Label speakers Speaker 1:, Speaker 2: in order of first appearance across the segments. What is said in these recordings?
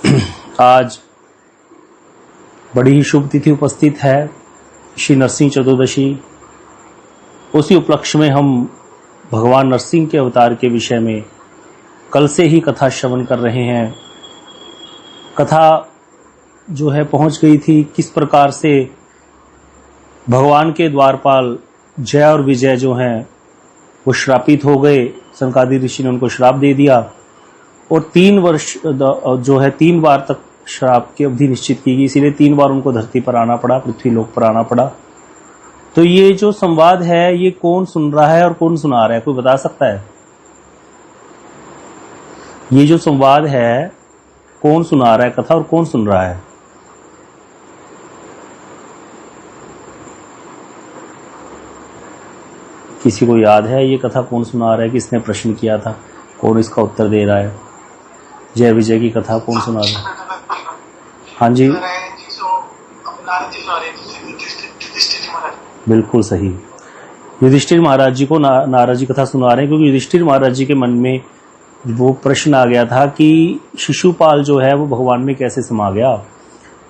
Speaker 1: आज बड़ी ही शुभ तिथि उपस्थित है, श्री नरसिंह चतुर्दशी। उसी उपलक्ष्य में हम भगवान नरसिंह के अवतार के विषय में कल से ही कथा श्रवण कर रहे हैं। कथा जो है पहुंच गई थी किस प्रकार से भगवान के द्वारपाल जय और विजय जो हैं वो श्रापित हो गए। सनकादि ऋषि ने उनको श्राप दे दिया और 3 वर्ष जो है 3 बार तक श्राप की अवधि निश्चित की गई, इसीलिए 3 बार उनको धरती पर आना पड़ा, पृथ्वी लोक पर आना पड़ा। तो ये जो संवाद है ये कौन सुन रहा है और कौन सुना रहा है, कोई बता सकता है? ये जो संवाद है कौन सुना रहा है कथा और कौन सुन रहा है? किसी को याद है ये कथा कौन सुना रहा है? किसने प्रश्न किया था? कौन इसका उत्तर दे रहा है? जय विजय की कथा कौन सुना रहा है? हाँ जी, बिल्कुल सही। युधिष्ठिर महाराज जी को नारद जी कथा सुना रहे हैं, क्योंकि युधिष्ठिर महाराज जी के मन में वो प्रश्न आ गया था कि शिशुपाल जो है वो भगवान में कैसे समा गया,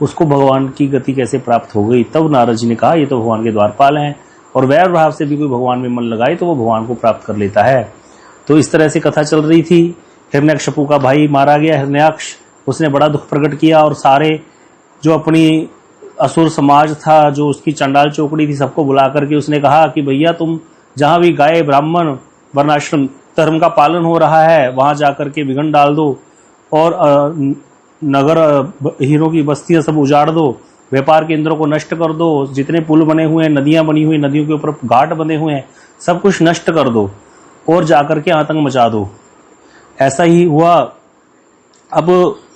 Speaker 1: उसको भगवान की गति कैसे प्राप्त हो गई। तब नारद जी ने कहा ये तो भगवान के द्वारपाल हैं और वैर भाव से भी कोई भगवान में मन लगाए तो वो भगवान को प्राप्त कर लेता है। तो इस तरह से कथा चल रही थी। हिरण्यकशिपु का भाई मारा गया हिरण्याक्ष, उसने बड़ा दुख प्रकट किया और सारे जो अपनी असुर समाज था, जो उसकी चंडाल चौकड़ी थी, सबको बुला करके उसने कहा कि भैया तुम जहां भी गाय ब्राह्मण वर्णाश्रम धर्म का पालन हो रहा है वहां जाकर के विघ्न डाल दो और नगर हीरों की बस्तियां सब उजाड़ दो, व्यापार केंद्रों को नष्ट कर दो, जितने पुल बने हुए हैं, नदियां बनी हुई, नदियों के ऊपर घाट बने हुए हैं, सब कुछ नष्ट कर दो और जाकर के आतंक मचा दो। ऐसा ही हुआ। अब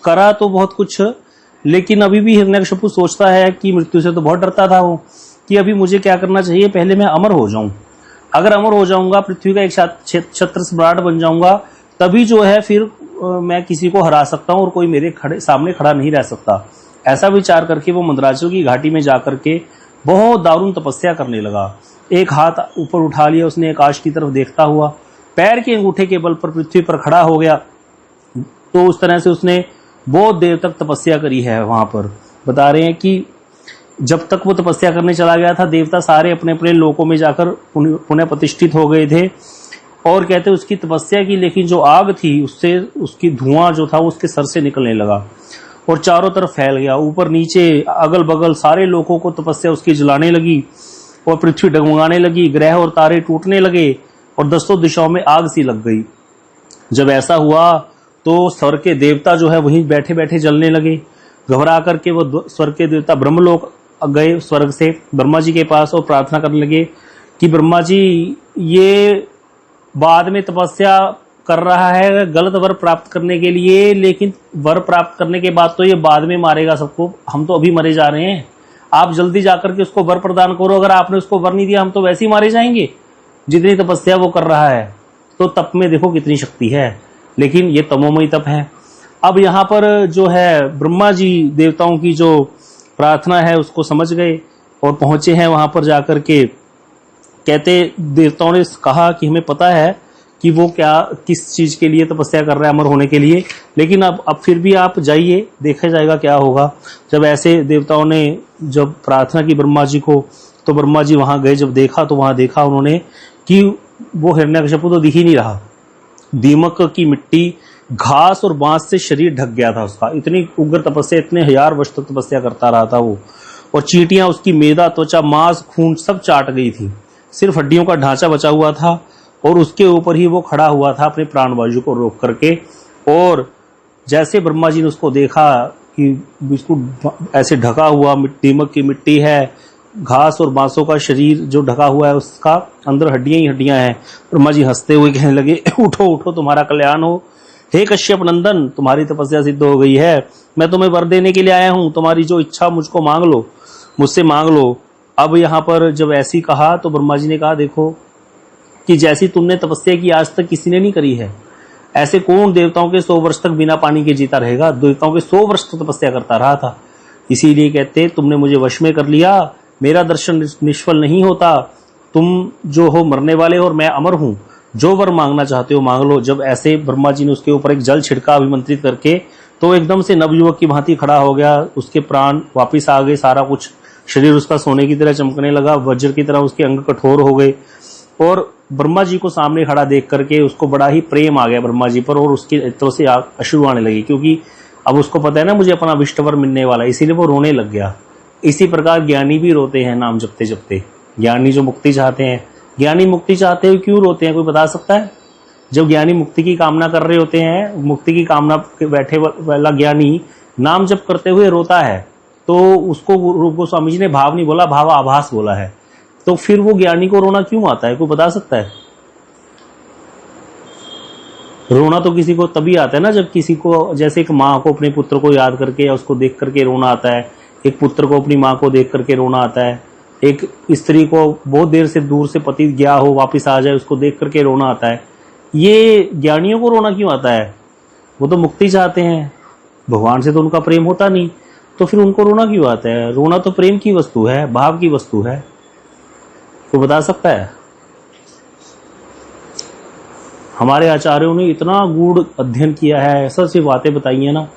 Speaker 1: करा तो बहुत कुछ, लेकिन अभी भी हिरण्यकशिपु सोचता है कि मृत्यु से तो बहुत डरता था वो, कि अभी मुझे क्या करना चाहिए, पहले मैं अमर हो जाऊं। अगर अमर हो जाऊंगा, पृथ्वी का एक छत्र सम्राट बन जाऊंगा, तभी जो है फिर मैं किसी को हरा सकता हूं और कोई मेरे सामने खड़ा नहीं रह सकता। ऐसा विचार करके वो मंदराचल की घाटी में जाकर के बहुत दारुण तपस्या करने लगा। एक हाथ ऊपर उठा लिया उसने आकाश की तरफ देखता हुआ, पैर के अंगूठे के बल पर पृथ्वी पर खड़ा हो गया। तो उस तरह से उसने बहुत देर तक तपस्या करी है। वहां पर बता रहे हैं कि जब तक वो तपस्या करने चला गया था, देवता सारे अपने अपने लोकों में जाकर पुनः प्रतिष्ठित हो गए थे और कहते उसकी तपस्या की, लेकिन जो आग थी उससे उसकी धुआं जो था उसके सर से निकलने लगा और चारों तरफ फैल गया। ऊपर नीचे अगल बगल सारे लोगों को तपस्या उसकी जलाने लगी और पृथ्वी डगमगाने लगी, ग्रह और तारे टूटने लगे और 10 दिशाओं में आग सी लग गई। जब ऐसा हुआ तो स्वर्ग के देवता जो है वहीं बैठे बैठे जलने लगे। घबरा करके वो स्वर्ग के देवता ब्रह्मलोक गए, स्वर्ग से ब्रह्मा जी के पास, और प्रार्थना करने लगे कि ब्रह्मा जी ये बाद में तपस्या कर रहा है गलत वर प्राप्त करने के लिए, लेकिन वर प्राप्त करने के बाद तो ये बाद में मारेगा सबको, हम तो अभी मरे जा रहे हैं। आप जल्दी जाकर के उसको वर प्रदान करो, अगर आपने उसको वर नहीं दिया हम तो वैसे ही मारे जाएंगे, जितनी तपस्या वो कर रहा है। तो तप में देखो कितनी शक्ति है, लेकिन ये तमोमयी तप है। अब यहाँ पर जो है ब्रह्मा जी देवताओं की जो प्रार्थना है उसको समझ गए और पहुंचे हैं वहां पर जाकर के। कहते देवताओं ने कहा कि हमें पता है कि वो क्या किस चीज के लिए तपस्या कर रहा है, अमर होने के लिए, लेकिन अब फिर भी आप जाइए, देखा जाएगा क्या होगा। जब ऐसे देवताओं ने जब प्रार्थना की ब्रह्मा जी को, तो ब्रह्मा जी वहां गए। जब देखा तो वहां देखा उन्होंने कि वो हिरण्यकशिपु तो दिख ही नहीं रहा। दीमक की मिट्टी, घास और बांस से शरीर ढक गया था उसका। इतनी उग्र तपस्या, इतने 1000 वर्ष तक तपस्या करता रहा था वो। और चींटियां उसकी मेदा, त्वचा, मांस, खून सब चाट गई थी। सिर्फ हड्डियों का ढांचा बचा हुआ था और उसके ऊपर ही वो खड़ा हुआ था अपने प्राणवायु को रोक करके। और जैसे ब्रह्मा जी ने उसको देखा कि इसको ऐसे ढका हुआ दीमक की मिट्टी है, घास और बांसों का शरीर जो ढका हुआ है, उसका अंदर हड्डियां ही हड्डियां हैं। ब्रह्मा जी हंसते हुए कहने लगे, उठो उठो, तुम्हारा कल्याण हो। हे कश्यप नंदन, तुम्हारी तपस्या सिद्ध हो गई है, मैं तुम्हें वर देने के लिए आया हूं, तुम्हारी जो इच्छा मुझको मांग लो, मुझसे मांग लो। अब यहाँ पर जब ऐसी कहा तो ब्रह्मा जी ने कहा, देखो कि जैसी तुमने तपस्या की आज तक किसी ने नहीं करी है। ऐसे कौन देवताओं के 100 वर्ष तक बिना पानी के जीता रहेगा? देवताओं के 100 वर्ष तक तपस्या करता रहा था। इसीलिए कहते तुमने मुझे वश में कर लिया, मेरा दर्शन निष्फल नहीं होता। तुम जो हो मरने वाले हो और मैं अमर हूं, जो वर मांगना चाहते हो मांग लो। जब ऐसे ब्रह्मा जी ने उसके ऊपर एक जल छिड़का अभिमंत्रित करके, तो एकदम से नवयुवक की भांति खड़ा हो गया, उसके प्राण वापिस आ गए, सारा कुछ शरीर उसका सोने की तरह चमकने लगा, वज्र की तरह उसके अंग कठोर हो गए। और ब्रह्मा जी को सामने खड़ा देख करके उसको बड़ा ही प्रेम आ गया ब्रह्मा जी पर, और उसके नेत्रों से अश्रु आने लगे, क्योंकि अब उसको पता है ना मुझे अपना अभिष्ट वर मिलने वाला, इसीलिए वो रोने लग गया। इसी प्रकार ज्ञानी भी रोते हैं नाम जपते जपते। ज्ञानी जो मुक्ति चाहते हैं, ज्ञानी मुक्ति चाहते हुए क्यों रोते हैं, कोई बता सकता है? जब ज्ञानी मुक्ति की कामना कर रहे होते हैं, मुक्ति की कामना के बैठे वाला ज्ञानी नाम जप करते हुए रोता है, तो उसको रूप गोस्वामी जी ने भाव नहीं बोला, भाव आभास बोला है। तो फिर वो ज्ञानी को रोना क्यों आता है, कोई बता सकता है? रोना तो किसी को तभी आता है ना जब किसी को, जैसे एक माँ को अपने पुत्र को याद करके या उसको देख करके रोना आता है, एक पुत्र को अपनी माँ को देख करके रोना आता है, एक स्त्री को बहुत देर से दूर से पति गया हो वापस आ जाए उसको देख करके रोना आता है। ये ज्ञानियों को रोना क्यों आता है? वो तो मुक्ति चाहते हैं, भगवान से तो उनका प्रेम होता नहीं, तो फिर उनको रोना क्यों आता है? रोना तो प्रेम की वस्तु है, भाव की वस्तु है। कोई बता सकता है? हमारे आचार्यों ने इतना गूढ़ अध्ययन किया है, ऐसा सी बातें बताई है ना।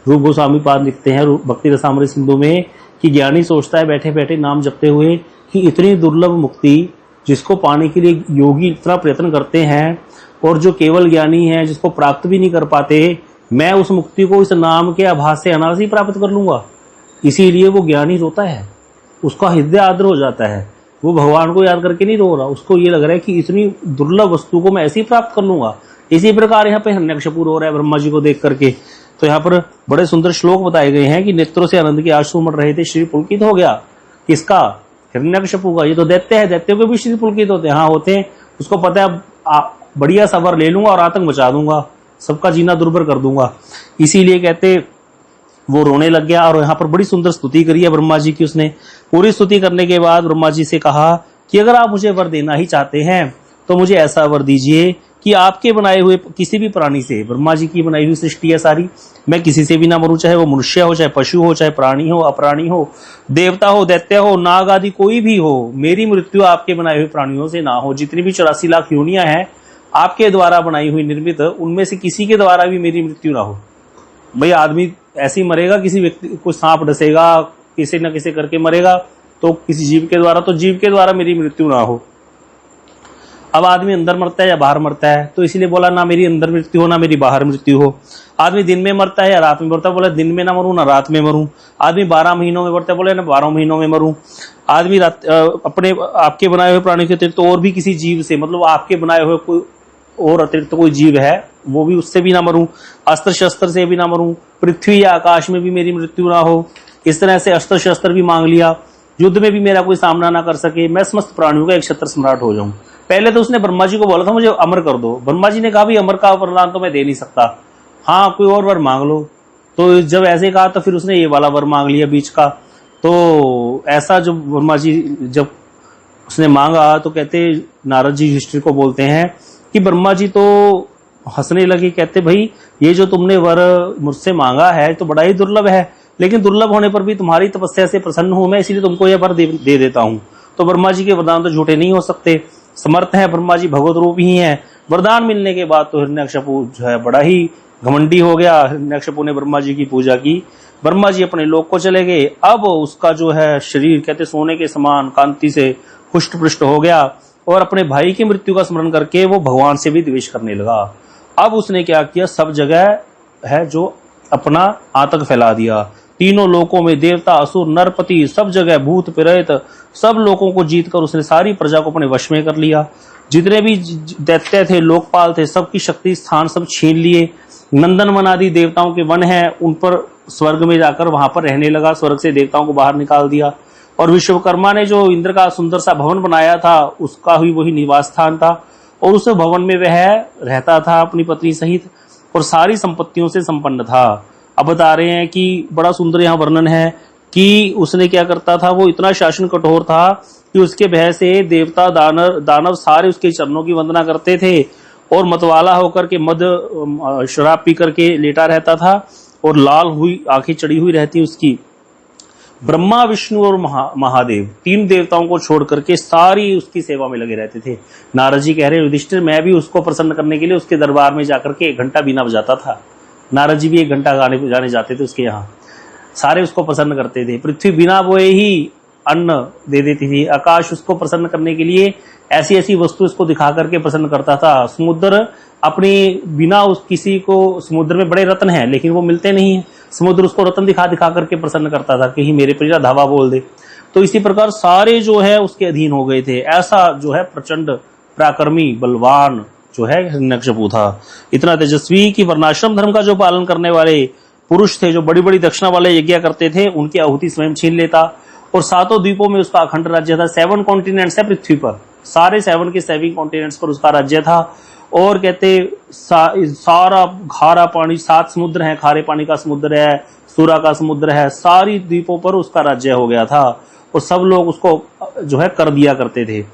Speaker 1: रूप गोस्वामी पाद लिखते हैं भक्ति रसामृत सिंधु में कि ज्ञानी सोचता है बैठे बैठे नाम जपते हुए कि इतनी दुर्लभ मुक्ति जिसको पाने के लिए योगी इतना प्रयत्न करते हैं, और जो केवल ज्ञानी है जिसको प्राप्त भी नहीं कर पाते, मैं उस मुक्ति को इस नाम के आभास से अनायास ही प्राप्त कर लूंगा। इसीलिए वो ज्ञानी रोता है, उसका हृदय आर्द्र हो जाता है। वो भगवान को याद करके नहीं रो रहा, उसको ये लग रहा है कि इतनी दुर्लभ वस्तु को मैं ऐसे ही प्राप्त कर लूंगा। इसी प्रकार यहाँ पे हिरण्यकशिपु रो रहा है ब्रह्मा जी को देख करके। तो यहाँ पर बड़े सुंदर श्लोक बताए गए हैं कि नेत्रों से आनंद के आंसू उमड़ रहे थे, श्री पुलकित हो गया। किसका? हिरण्यकशिपु का। ये तो दैत्य है, दैत्यों के भी श्री पुलकित होते हैं। हाँ होते हैं, उसको पता है बढ़िया सबर ले लूंगा और आतंक मचा दूंगा, सबका जीना दुर्भर कर दूंगा। इसीलिए कहते वो रोने लग गया। और यहाँ पर बड़ी सुंदर स्तुति करी है ब्रह्मा जी की उसने। पूरी स्तुति करने के बाद ब्रह्मा जी से कहा कि अगर आप मुझे वर देना ही चाहते हैं तो मुझे ऐसा वर दीजिए कि आपके बनाए हुए किसी भी प्राणी से, ब्रह्मा जी की बनाई हुई सृष्टि है सारी, मैं किसी से भी ना मरूं, चाहे वो मनुष्य हो, चाहे पशु हो, चाहे प्राणी हो, अप्राणी हो, देवता हो, दैत्य हो, नाग आदि कोई भी हो, मेरी मृत्यु आपके बनाए हुए प्राणियों से ना हो। जितनी भी 84 लाख योनियां हैं आपके द्वारा बनाई हुई निर्मित, उनमें से किसी के द्वारा भी मेरी मृत्यु ना हो। भाई आदमी ऐसे ही मरेगा, किसी व्यक्ति को सांप डसेगा, किसी न किसी करके मरेगा, तो किसी जीव के द्वारा, तो जीव के द्वारा मेरी मृत्यु ना हो। अब आदमी अंदर मरता है या बाहर मरता है, तो इसलिए बोला ना मेरी अंदर मृत्यु हो ना मेरी बाहर मृत्यु हो। आदमी दिन में मरता है या रात में मरता है, बोला दिन में ना मरूं ना रात में मरूं। आदमी 12 महीनों में मरता है, बोले ना 12 महीनों में मरूं। आदमी अपने आपके बनाए हुए प्राणी के अतिरिक्त तो और भी किसी जीव से, मतलब आपके बनाए हुए कोई और अतिरिक्त कोई जीव है, वो भी उससे भी ना मरूं, अस्त्र शस्त्र से भी ना मरूं, पृथ्वी या आकाश में भी मेरी मृत्यु ना हो। इस तरह से अस्त्र शस्त्र भी मांग लिया, युद्ध में भी मेरा कोई सामना ना कर सके, मैं समस्त प्राणियों का एक क्षत्र सम्राट हो जाऊं। पहले तो उसने ब्रह्मा जी को बोला था मुझे अमर कर दो। ब्रह्मा जी ने कहा भी अमर का वरदान तो मैं दे नहीं सकता, हाँ कोई और वर मांग लो। तो जब ऐसे कहा तो फिर उसने ये वाला वर मांग लिया बीच का। तो ऐसा जब ब्रह्मा जी जब उसने मांगा तो कहते नारद जी युधिष्ठिर को बोलते हैं कि ब्रह्मा जी तो हंसने लगे, कहते भाई ये जो तुमने वर मुझसे मांगा है तो बड़ा ही दुर्लभ है, लेकिन दुर्लभ होने पर भी तुम्हारी तपस्या से प्रसन्न हूं मैं, इसलिए तुमको यह वर दे देता हूं। तो ब्रह्मा जी के वरदान तो झूठे नहीं हो सकते, समर्थ है ब्रह्मा जी, भगवत रूप ही है। वरदान मिलने के बाद तो हिरण्यकशिपु जो है बड़ा ही घमंडी हो गया। हिरण्यकशिपु ने ब्रह्मा जी की पूजा की, ब्रह्मा जी अपने लोक को चले गए। अब उसका जो है शरीर कहते सोने के समान कांति से पुष्ट पृष्ठ हो गया, और अपने भाई की मृत्यु का स्मरण करके वो भगवान से भी द्वेष करने लगा। अब उसने क्या किया, सब जगह है जो अपना आतंक फैला दिया। तीनों लोकों में देवता असुर नरपति सब जगह भूत प्रेत सब लोगों को जीतकर उसने सारी प्रजा को अपने वश में कर लिया। जितने भी दैत्य थे, लोकपाल थे, सबकी शक्ति स्थान सब छीन लिए। नंदन वन आदि देवताओं के वन है, उन पर स्वर्ग में जाकर वहां पर रहने लगा, स्वर्ग से देवताओं को बाहर निकाल दिया। और विश्वकर्मा ने जो इंद्र का सुंदर सा भवन बनाया था उसका ही वही निवास स्थान था, और उस भवन में वह रहता था अपनी पत्नी सहित, और सारी संपत्तियों से संपन्न था। अब बता रहे हैं कि बड़ा सुंदर यहाँ वर्णन है कि उसने क्या करता था, वो इतना शासन कठोर था कि उसके भय से देवता दानव सारे उसके चरणों की वंदना करते थे, और मतवाला होकर के मद शराब पी करके लेटा रहता था, और लाल हुई आंखें चढ़ी हुई रहती उसकी। ब्रह्मा विष्णु और महादेव तीन देवताओं को छोड़ करके सारी उसकी सेवा में लगे रहते थे। नारद जी कह रहे युधिष्ठिर मैं भी उसको प्रसन्न करने के लिए उसके दरबार में जाकर के 1 घंटा बीना बजाता था। नारद जी भी 1 घंटा गाने जाते थे उसके यहाँ, सारे उसको प्रसन्न करते थे। पृथ्वी बिना बोए ही अन्न दे देती थी, आकाश उसको प्रसन्न करने के लिए ऐसी ऐसी वस्तु उसको दिखा करके प्रसन्न करता था। समुद्र अपनी बिना उस किसी को, समुद्र में बड़े रत्न हैं लेकिन वो मिलते नहीं है, समुद्र उसको रत्न दिखा दिखा करके प्रसन्न करता था, कहीं मेरे पर धावा बोल दे। तो इसी प्रकार सारे जो है उसके अधीन हो गए थे। ऐसा जो है प्रचंड पराक्रमी बलवान जो है हिरण्यकशिपु था, इतना तेजस्वी कि वर्णाश्रम धर्म का जो पालन करने वाले पुरुष थे, जो बड़ी बड़ी दक्षिणा वाले यज्ञ करते थे, उनकी आहुति स्वयं छीन लेता। और 7 द्वीपों में उसका अखंड राज्य था। 7 कॉन्टिनेंट्स है पृथ्वी पर, सारे 7 के 7 कॉन्टिनेंट्स पर उसका राज्य था। और कहते सारा खारा पानी, 7 समुद्र हैं, खारे पानी का समुद्र है, सूरा का समुद्र है, सारी द्वीपों पर उसका राज्य हो गया था। और सब लोग उसको जो है कर दिया करते थे।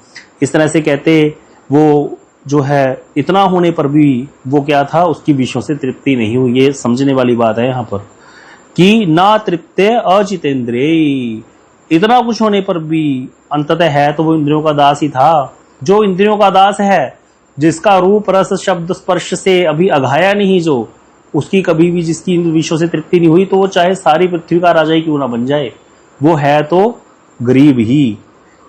Speaker 1: इस तरह से कहते वो जो है इतना होने पर भी वो क्या था, उसकी विषयों से तृप्ति नहीं हुई। ये समझने वाली बात है यहाँ पर कि ना तृप्ते अचितेंद्रिय, इतना कुछ होने पर भी अंततः है तो वो इंद्रियों का दास ही था। जो इंद्रियों का दास है, जिसका रूप रस शब्द स्पर्श से अभी अघाया नहीं, जो उसकी कभी भी जिसकी विषयों से तृप्ति नहीं हुई, तो वो चाहे सारी पृथ्वी का राजा ही क्यों ना बन जाए, वो है तो गरीब ही।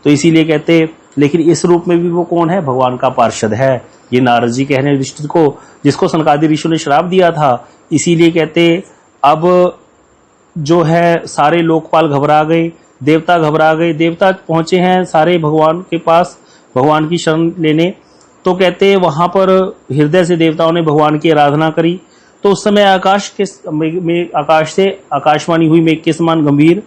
Speaker 1: तो इसीलिए कहते, लेकिन इस रूप में भी वो कौन है, भगवान का पार्षद है। ये नारद जी कह रहे हैं युधिष्ठिर को, जिसको सनकादि ऋषियों ने श्राप दिया था। इसीलिए कहते अब जो है सारे लोकपाल घबरा गए, देवता घबरा गए, देवता पहुंचे हैं सारे भगवान के पास भगवान की शरण लेने। तो कहते वहां पर हृदय से देवताओं ने भगवान की आराधना करी। तो उस समय आकाश से आकाशवाणी हुई मेघ के समान गंभीर,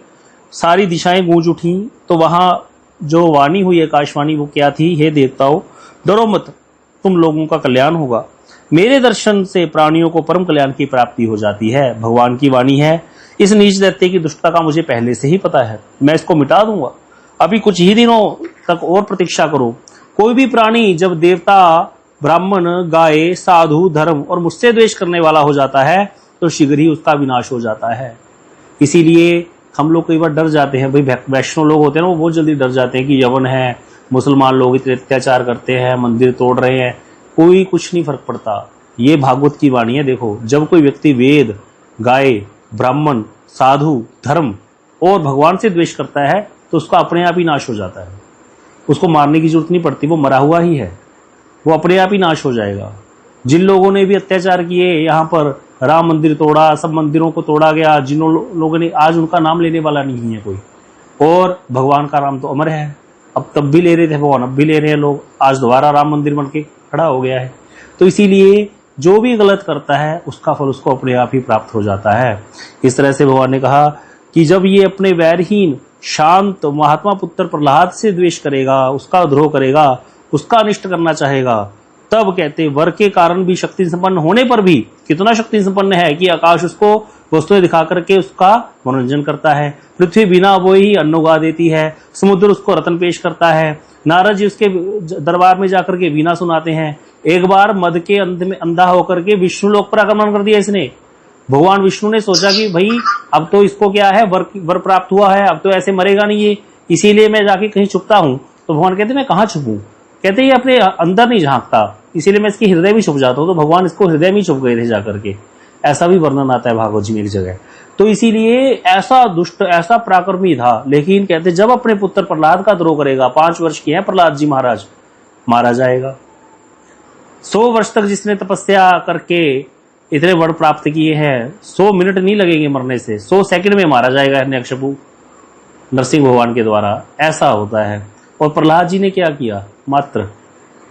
Speaker 1: सारी दिशाएं गूंज उठी। तो वहां जो वाणी हुई आकाशवाणी वो क्या थी, हे देवताओं डरो मत, तुम लोगों का कल्याण होगा, मेरे दर्शन से प्राणियों को परम कल्याण की प्राप्ति हो जाती है। भगवान की वाणी है। इस नीच दैत्य की दुष्टता का मुझे पहले से ही पता है, मैं इसको मिटा दूंगा, अभी कुछ ही दिनों तक और प्रतीक्षा करो। कोई भी प्राणी जब देवता, ब्राह्मण, गाय, साधु, धर्म और मुझसे द्वेष करने वाला हो जाता है तो शीघ्र ही उसका विनाश हो जाता है। इसीलिए हम लोग कई बार डर जाते हैं, भाई वैष्णव लोग होते हैं ना, वो बहुत जल्दी डर जाते हैं कि यवन है, मुसलमान लोग इतने अत्याचार करते हैं, मंदिर तोड़ रहे हैं, कोई कुछ नहीं फर्क पड़ता। ये भागवत की वाणी है। देखो, जब कोई व्यक्ति वेद, गाय, ब्राह्मण, साधु, धर्म और भगवान से द्वेष करता है तो उसका अपने आप ही नाश हो जाता है, उसको मारने की जरूरत नहीं पड़ती, वो मरा हुआ ही है, वो अपने आप ही नाश हो जाएगा। जिन लोगों ने भी अत्याचार किए, यहाँ पर राम मंदिर तोड़ा, सब मंदिरों को तोड़ा गया, जिन लोगों ने, आज उनका नाम लेने वाला नहीं है कोई। और भगवान का नाम तो अमर है, अब तब भी ले रहे थे भगवान, अब भी ले रहे हैं लोग, आज दोबारा राम मंदिर बन के खड़ा हो गया है। तो इसीलिए जो भी गलत करता है उसका फल उसको अपने आप ही प्राप्त हो जाता है। इस तरह से भगवान ने कहा कि जब ये अपने वैरहीन शांत महात्मा पुत्र प्रहलाद से द्वेष करेगा, उसका द्रोह करेगा, उसका अनिष्ट करना चाहेगा, तब कहते वर के कारण भी शक्ति संपन्न होने पर भी कितना शक्ति संपन्न है कि आकाश उसको वस्तुएं दिखा करके उसका मनोरंजन करता है, पृथ्वी बिना बोए ही अन्न उगा देती है, समुद्र उसको रत्न पेश करता है, नारद जी उसके दरबार में जाकर के वीणा सुनाते हैं। एक बार मद के अंत में अंधा होकर के विष्णु लोक पर आक्रमण कर दिया इसने। भगवान विष्णु ने सोचा कि भाई अब तो इसको क्या है, वर प्राप्त हुआ है, अब तो ऐसे मरेगा नहीं ये, इसीलिए मैं जाके कहीं छुपता हूं। तो भगवान कहते मैं कहाँ छुपूं, कहते ये अपने अंदर नहीं झांकता, इसीलिए मैं इसके हृदय में छुप जाता हूं। तो भगवान इसको हृदय में छुप गए थे जाकर के, ऐसा भी वर्णन आता है भागवत जी में एक जगह। तो इसीलिए ऐसा दुष्ट, ऐसा पराक्रमी था। लेकिन कहते जब अपने पुत्र प्रहलाद का द्रोह करेगा, 5 वर्ष की है प्रहलाद जी महाराज, मारा जाएगा। 100 वर्ष तक जिसने तपस्या करके इतने वर प्राप्त किए हैं, 100 मिनट नहीं लगेंगे मरने से, 100 सेकंड में मारा जाएगा हिरण्यकशिपु नरसिंह भगवान के द्वारा। ऐसा होता है। और प्रहलाद जी ने क्या किया, मात्र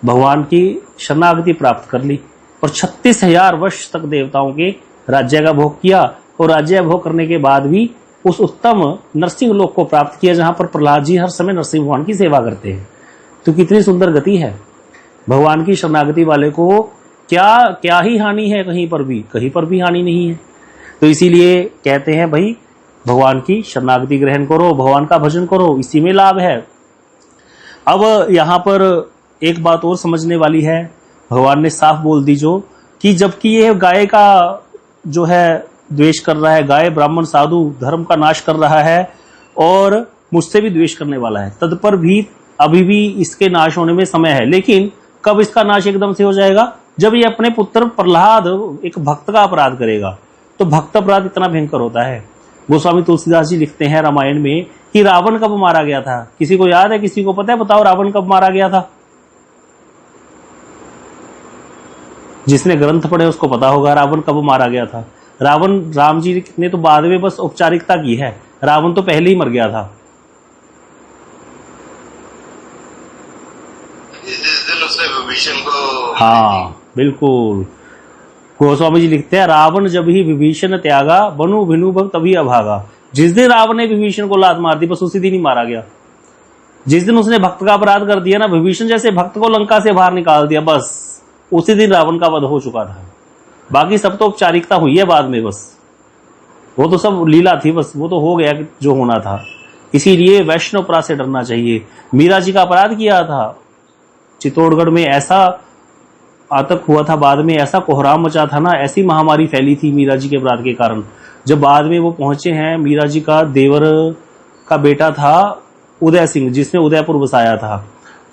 Speaker 1: भगवान की शरणागति प्राप्त कर ली और 36,000 वर्ष तक देवताओं के राज्य का भोग किया। और राज्य भोग करने के बाद भी उस उत्तम नरसिंह लोक को प्राप्त किया जहां पर प्रहलाद जी हर समय नरसिंह भगवान की सेवा करते हैं। तो कितनी सुंदर गति है भगवान की शरणागति वाले को। क्या ही हानि है, कहीं पर भी हानि नहीं है। तो इसीलिए कहते हैं भाई भगवान की शरणागति ग्रहण करो, भगवान का भजन करो, इसी में लाभ है। अब यहाँ पर एक बात और समझने वाली है, भगवान ने साफ बोल दी जो कि जबकि ये गाय का जो है द्वेष कर रहा है, गाय ब्राह्मण साधु धर्म का नाश कर रहा है और मुझसे भी द्वेष करने वाला है, तत्पर भी अभी भी इसके नाश होने में समय है। लेकिन कब इसका नाश एकदम से हो जाएगा, जब ये अपने पुत्र प्रहलाद एक भक्त का अपराध करेगा, तो भक्त अपराध इतना भयंकर होता है। गोस्वामी तुलसीदास जी लिखते हैं रामायण में कि रावण कब मारा गया था, किसी को याद है, किसी को पता है? बताओ रावण कब मारा गया था? जिसने ग्रंथ पढ़े उसको पता होगा रावण कब मारा गया था। रावण, राम जी ने तो बाद में बस औपचारिकता की है, रावण तो पहले ही मर गया था।
Speaker 2: जिस दिन उसने विभीषण को,
Speaker 1: हाँ बिल्कुल, गोस्वामी जी लिखते हैं रावण जब ही विभीषण त्यागा, बनु भिनु भक्त तभी अभागा। जिस दिन रावण ने विभीषण को लात मार दी, बस उसी दिन ही मारा गया। जिस दिन उसने भक्त का अपराध कर दिया ना, विभीषण जैसे भक्त को लंका से बाहर निकाल दिया, बस उसी दिन रावण का वध हो चुका था। बाकी सब तो औपचारिकता हुई है बाद में, बस वो तो सब लीला थी, बस वो तो हो गया जो होना था। इसीलिए वैष्णव अपराध से डरना चाहिए। मीरा जी का अपराध किया था चित्तौड़गढ़ में, ऐसा आतंक हुआ था, बाद में ऐसा कोहराम मचा था ना, ऐसी महामारी फैली थी मीरा जी के अपराध के कारण। जब बाद में वो पहुंचे हैं, मीरा जी का देवर का बेटा था उदय सिंह, जिसने उदयपुर बसाया था,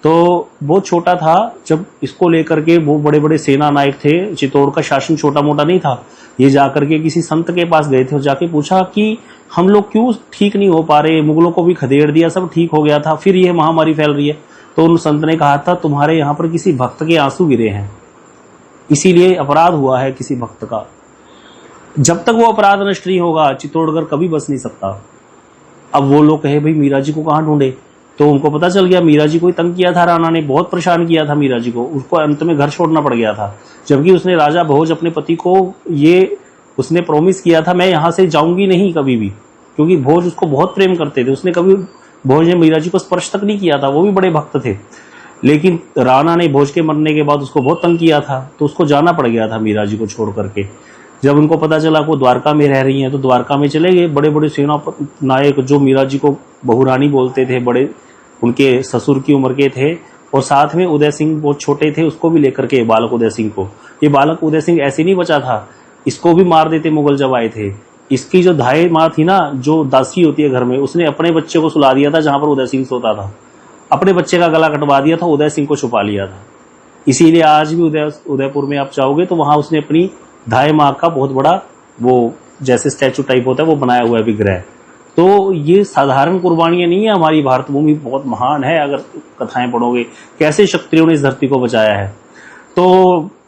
Speaker 1: तो वो छोटा था जब इसको लेकर के वो बड़े बड़े सेना नायक थे, चित्तौड़ का शासन छोटा मोटा नहीं था। ये जाकर के किसी संत के पास गए थे और जाके पूछा कि हम लोग क्यों ठीक नहीं हो पा रहे, मुगलों को भी खदेड़ दिया, सब ठीक हो गया था, फिर ये महामारी फैल रही है। तो उन संत ने कहा था तुम्हारे यहाँ पर किसी भक्त के आंसू गिरे हैं, इसीलिए अपराध हुआ है किसी भक्त का। जब तक वो अपराध नष्ट नहीं होगा, चित्तौड़गढ़ कभी बस नहीं सकता। अब वो लोग कहे भाई मीरा जी को कहाँ ढूंढे, तो उनको पता चल गया मीरा जी को ही तंग किया था राणा ने, बहुत परेशान किया था मीरा जी को, उसको अंत में घर छोड़ना पड़ गया था। जबकि उसने राजा भोज अपने पति को ये उसने प्रॉमिस किया था मैं यहाँ से जाऊंगी नहीं कभी भी, क्योंकि भोज उसको बहुत प्रेम करते थे। उसने कभी, भोज ने मीरा जी को स्पर्श तक नहीं किया था, वो भी बड़े भक्त थे, लेकिन राणा ने भोज के मरने के बाद उसको बहुत तंग किया था, तो उसको जाना पड़ गया था मीरा जी को छोड़ करके। जब उनको पता चला वो द्वारका में रह रही हैं, तो द्वारका में चले गए। बड़े बड़े सेना नायक जो मीरा जी को बहुरानी बोलते थे, बड़े उनके ससुर की उम्र के थे, और साथ में उदय सिंह बहुत छोटे थे, उसको भी लेकर के, बालक उदय सिंह को। ये बालक उदय सिंह ऐसे नहीं बचा था, इसको भी मार देते मुगल जब आए थे। इसकी जो धाई माँ थी ना, जो दासी होती है घर में, उसने अपने बच्चे को सुला दिया था जहां पर उदय सिंह सोता था, अपने बच्चे का गला कटवा दिया था, उदय सिंह को छुपा लिया था। इसीलिए आज भी उदयपुर में आप जाओगे तो वहां उसने अपनी धाई माँ का बहुत बड़ा वो जैसे स्टैचू टाइप होता है वो बनाया हुआ है विग्रह। तो ये साधारण कुर्बानियां नहीं है, हमारी भारत भूमि बहुत महान है। अगर कथाएं पढ़ोगे कैसे क्षत्रियों ने इस धरती को बचाया है। तो